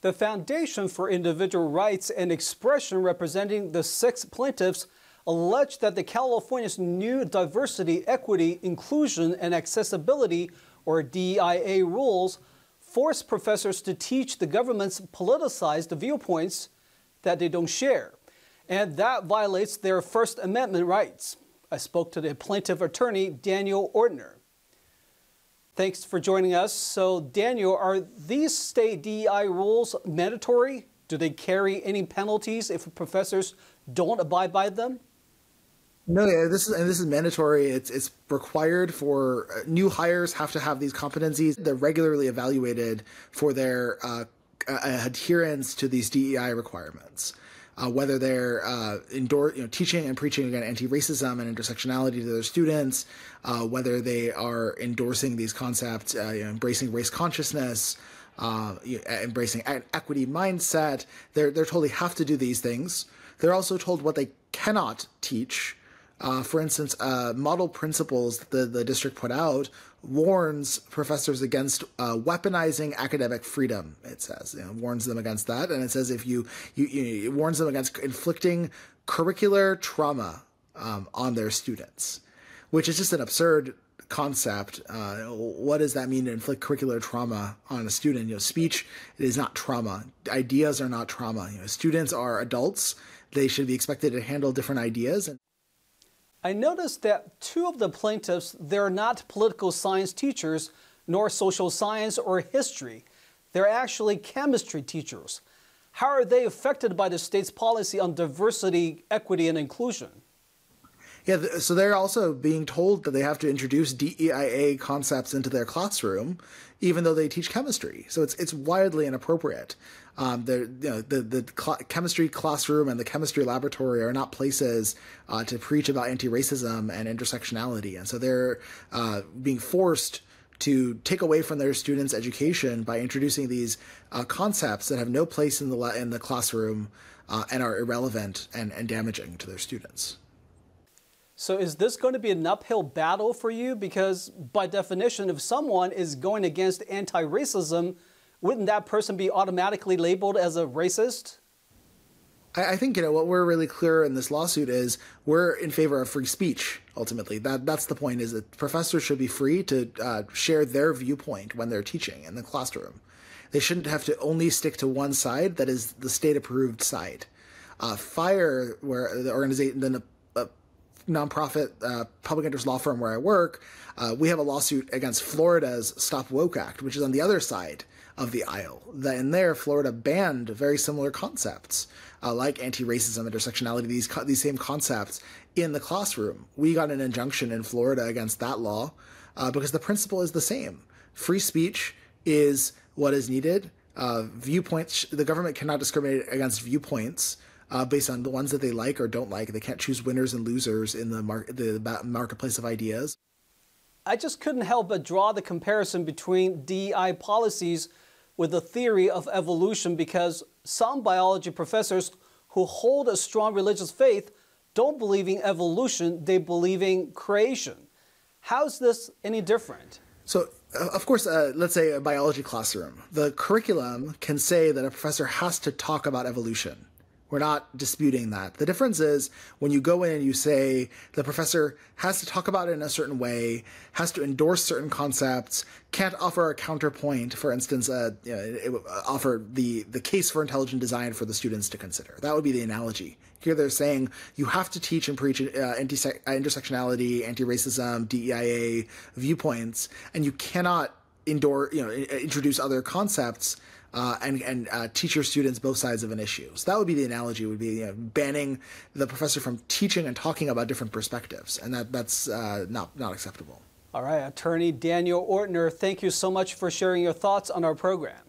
The Foundation for Individual Rights and Expression, representing the 6 plaintiffs, alleged that the California's new Diversity, Equity, Inclusion, and Accessibility, or DEIA rules, force professors to teach the government's politicized viewpoints that they don't share, and that violates their First Amendment rights. I spoke to the plaintiff attorney, Daniel Ortner. Thanks for joining us. So, Daniel, are these state DEI rules mandatory? Do they carry any penalties if professors don't abide by them? No, yeah, this is mandatory. It's required for new hires have to have these competencies. They're regularly evaluated for their adherence to these DEI requirements. Whether they're teaching and preaching against anti-racism and intersectionality to their students, whether they are endorsing these concepts, embracing race consciousness, embracing equity mindset, they're told they have to do these things. They're also told what they cannot teach. For instance, model principles that the district put out warns professors against weaponizing academic freedom. It says, warns them against that, and it says if it warns them against inflicting curricular trauma on their students, which is just an absurd concept. What does that mean to inflict curricular trauma on a student? Speech is not trauma. Ideas are not trauma. Students are adults. They should be expected to handle different ideas. I noticed that 2 of the plaintiffs, they're not political science teachers, nor social science or history. They're actually chemistry teachers. How are they affected by the state's policy on diversity, equity, and inclusion? Yeah, so they're also being told that they have to introduce DEIA concepts into their classroom, even though they teach chemistry. So it's wildly inappropriate. The chemistry classroom and the chemistry laboratory are not places to preach about anti-racism and intersectionality, and so they're being forced to take away from their students' education by introducing these concepts that have no place in the classroom and are irrelevant and damaging to their students. So is this going to be an uphill battle for you? Because by definition, if someone is going against anti-racism, wouldn't that person be automatically labeled as a racist? I think, what we're really clear in this lawsuit is we're in favor of free speech, ultimately. That's the point, is that professors should be free to share their viewpoint when they're teaching in the classroom. They shouldn't have to only stick to one side that is the state-approved side. FIRE, where the organization, the nonprofit public interest law firm where I work, we have a lawsuit against Florida's Stop Woke Act, which is on the other side of the aisle. In there, Florida banned very similar concepts like anti-racism, intersectionality, these same concepts in the classroom. We got an injunction in Florida against that law because the principle is the same. Free speech is what is needed. Viewpoints, the government cannot discriminate against viewpoints based on the ones that they like or don't like. They can't choose winners and losers in the marketplace of ideas. I just couldn't help but draw the comparison between DEI policies with the theory of evolution, because some biology professors who hold a strong religious faith don't believe in evolution, they believe in creation. How's this any different? So, of course, let's say a biology classroom. The curriculum can say that a professor has to talk about evolution. We're not disputing that. The difference is when you go in and you say the professor has to talk about it in a certain way, has to endorse certain concepts, can't offer a counterpoint, for instance, offer the case for intelligent design for the students to consider. That would be the analogy. Here they're saying you have to teach and preach intersectionality, anti-racism, DEIA viewpoints, and you cannot introduce other concepts and teach your students both sides of an issue. So that would be the analogy, would be banning the professor from teaching and talking about different perspectives, and that's not acceptable. All right, Attorney Daniel Ortner, thank you so much for sharing your thoughts on our program.